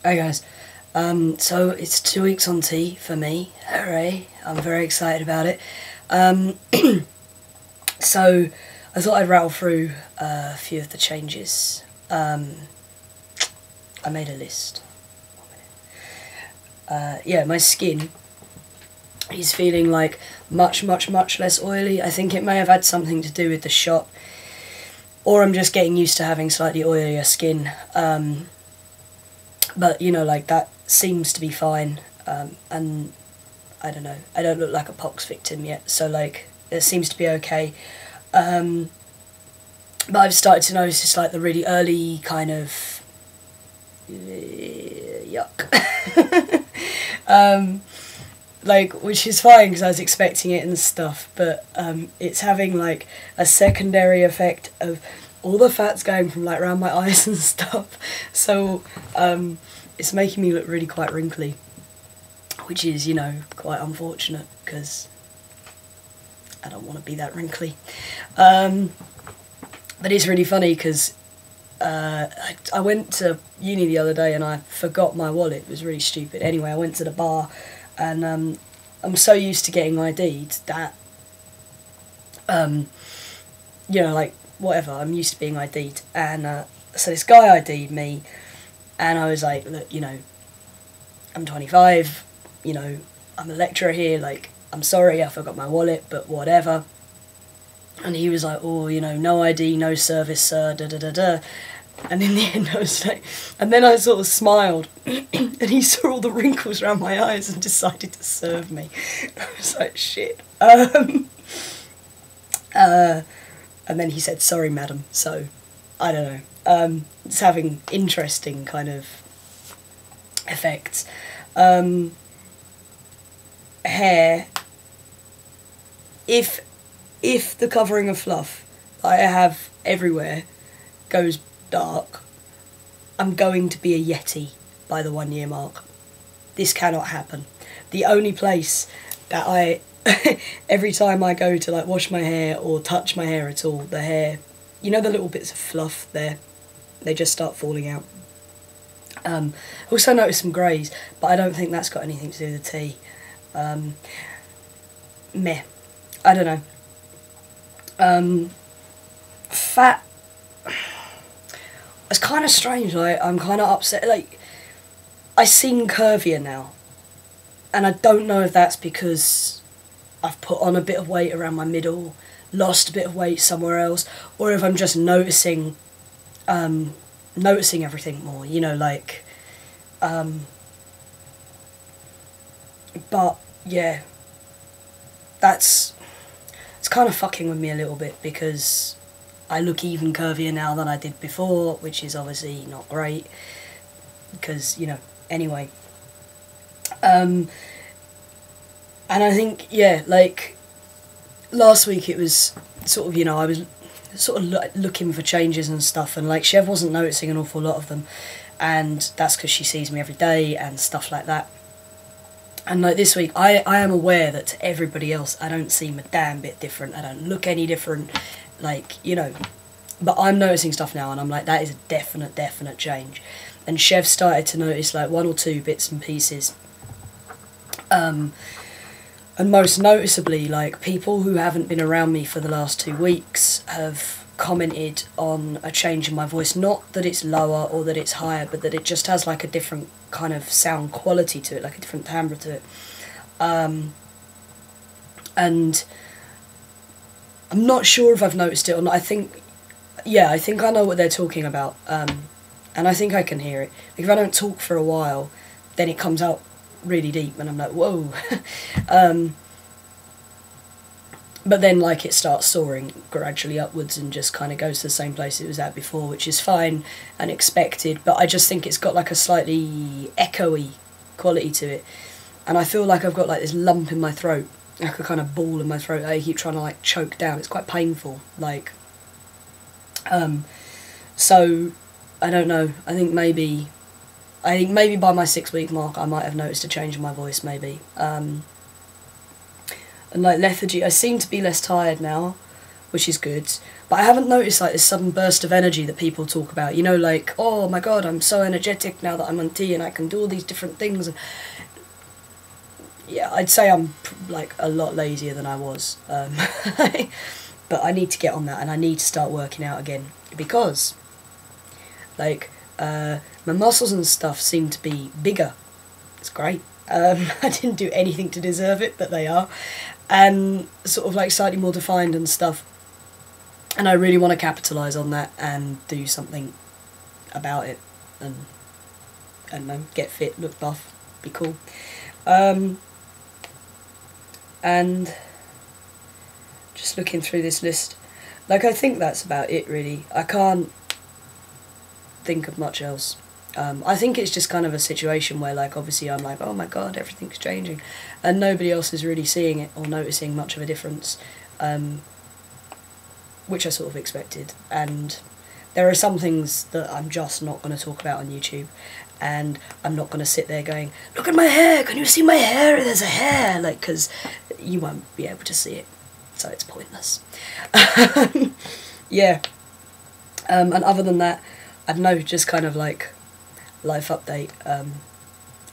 Hey guys, so it's 2 weeks on tea for me. Hooray! I'm very excited about it. Um, so I thought I'd rattle through a few of the changes. I made a list. Yeah, my skin is feeling like much less oily. I think it may have had something to do with the shot, or I'm just getting used to having slightly oilier skin. But you know, like, that seems to be fine, and I don't know, I don't look like a pox victim yet, so like it seems to be okay. But I've started to notice it's like the really early kind of yuck. Like, which is fine because I was expecting it and stuff, but it's having like a secondary effect of all the fat's going from like around my eyes and stuff, so it's making me look really quite wrinkly, which is, you know, quite unfortunate because I don't want to be that wrinkly. But it's really funny because I went to uni the other day and I forgot my wallet. It was really stupid. Anyway, I went to the bar and I'm so used to getting ID'd that, you know, like, whatever, I'm used to being ID'd. And so this guy ID'd me and I was like, look, you know, I'm 25, you know, I'm a lecturer here, like, I'm sorry, I forgot my wallet, but whatever. And he was like, oh, you know, no ID, no service, sir, da-da-da-da. And in the end I was like, and then I sort of smiled and he saw all the wrinkles around my eyes and decided to serve me. I was like, shit. And then he said, sorry, madam. So, I don't know. It's having interesting kind of effects. Hair. If the covering of fluff that I have everywhere goes dark, I'm going to be a Yeti by the 1 year mark. This cannot happen. The only place that I, every time I go to like wash my hair or touch my hair at all, the hair, you know, the little bits of fluff there, they just start falling out. Also noticed some greys, but I don't think that's got anything to do with the tea. Meh. I don't know. Fat. It's kind of strange, like, I'm kind of upset, like, I seem curvier now, and I don't know if that's because I've put on a bit of weight around my middle, lost a bit of weight somewhere else, or if I'm just noticing everything more, you know, like, but, yeah, it's kind of fucking with me a little bit, because I look even curvier now than I did before, which is obviously not great, because, you know, anyway. And I think, yeah, like, last week it was sort of, you know, I was sort of looking for changes and stuff, and like, Chev wasn't noticing an awful lot of them, and that's because she sees me every day and stuff like that. And like this week, I am aware that to everybody else, I don't seem a damn bit different, I don't look any different, like, you know, but I'm noticing stuff now and I'm like, that is a definite change. And Chev started to notice like one or two bits and pieces. And most noticeably, like, people who haven't been around me for the last 2 weeks have commented on a change in my voice. Not that it's lower or that it's higher, but that it just has like a different kind of sound quality to it, like a different timbre to it. And I'm not sure if I've noticed it or not. I think I know what they're talking about, and I think I can hear it. Like, if I don't talk for a while, then it comes out really deep, and I'm like, whoa. But then, like, it starts soaring gradually upwards and just kind of goes to the same place it was at before, which is fine and expected, but I just think it's got like a slightly echoey quality to it, and I feel like I've got like this lump in my throat, like a kind of ball in my throat that I keep trying to like choke down. It's quite painful, like, so I don't know, I think maybe by my 6 week mark I might have noticed a change in my voice, maybe. And like lethargy, I seem to be less tired now, which is good. But I haven't noticed like this sudden burst of energy that people talk about. You know, like, oh my god, I'm so energetic now that I'm on tea and I can do all these different things. And yeah, I'd say I'm like a lot lazier than I was. But I need to get on that, and I need to start working out again, because like my muscles and stuff seem to be bigger. It's great. I didn't do anything to deserve it, but they are, and sort of like slightly more defined and stuff. And I really want to capitalise on that and do something about it, and I don't know, get fit, look buff, be cool. And just looking through this list, like, I think that's about it really. I can't think of much else. I think it's just kind of a situation where, like, obviously I'm like, oh my god, everything's changing, and nobody else is really seeing it or noticing much of a difference, which I sort of expected. And there are some things that I'm just not going to talk about on YouTube, and I'm not going to sit there going, look at my hair, can you see my hair, there's a hair, like, because you won't be able to see it, so it's pointless. Yeah. And other than that, I don't know, just kind of like life update.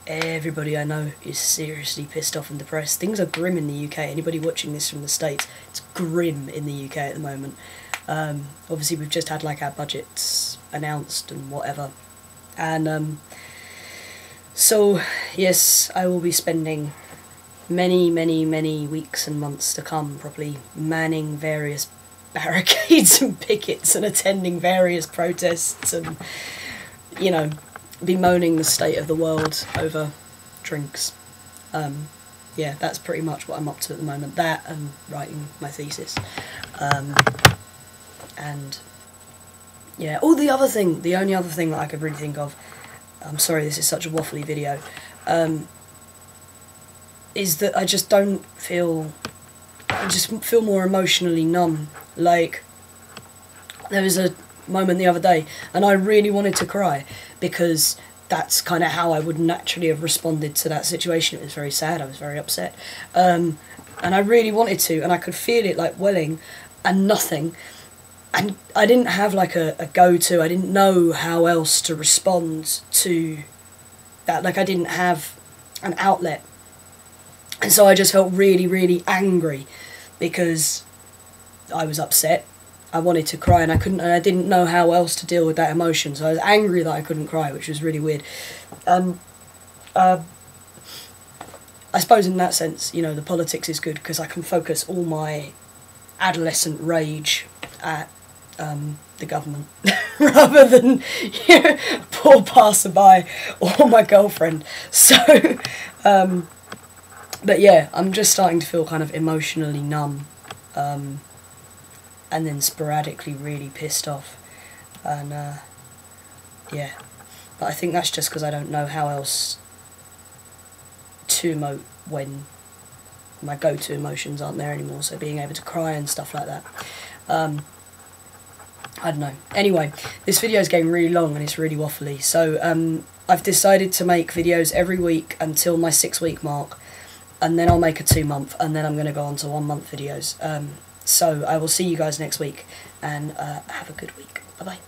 Everybody I know is seriously pissed off and depressed. Things are grim in the UK. Anybody watching this from the States, it's grim in the UK at the moment. Obviously we've just had like our budgets announced and whatever, and so yes, I will be spending many weeks and months to come probably manning various barricades and pickets and attending various protests, and, you know, bemoaning the state of the world over drinks. Yeah, that's pretty much what I'm up to at the moment. That and writing my thesis. And yeah, the only other thing that I could really think of, I'm sorry this is such a waffly video, is that I just feel more emotionally numb. Like, there was a moment the other day and I really wanted to cry, because that's kind of how I would naturally have responded to that situation. It was very sad, I was very upset, and I really wanted to, and I could feel it like welling, and nothing. And I didn't have like a go-to, I didn't know how else to respond to that, like I didn't have an outlet. And so I just felt really angry, because I was upset, I wanted to cry, and I couldn't, and I didn't know how else to deal with that emotion, so I was angry that I couldn't cry, which was really weird. I suppose in that sense, you know, the politics is good, because I can focus all my adolescent rage at the government rather than, you know, poor passerby or my girlfriend. So but yeah, I'm just starting to feel kind of emotionally numb, and then sporadically really pissed off, and yeah, but I think that's just because I don't know how else to emote when my go-to emotions aren't there anymore, so being able to cry and stuff like that. I don't know. Anyway, this video is getting really long and it's really waffly, so I've decided to make videos every week until my 6-week mark, and then I'll make a 2-month, and then I'm going to go on to 1-month videos. So I will see you guys next week, and have a good week. Bye bye.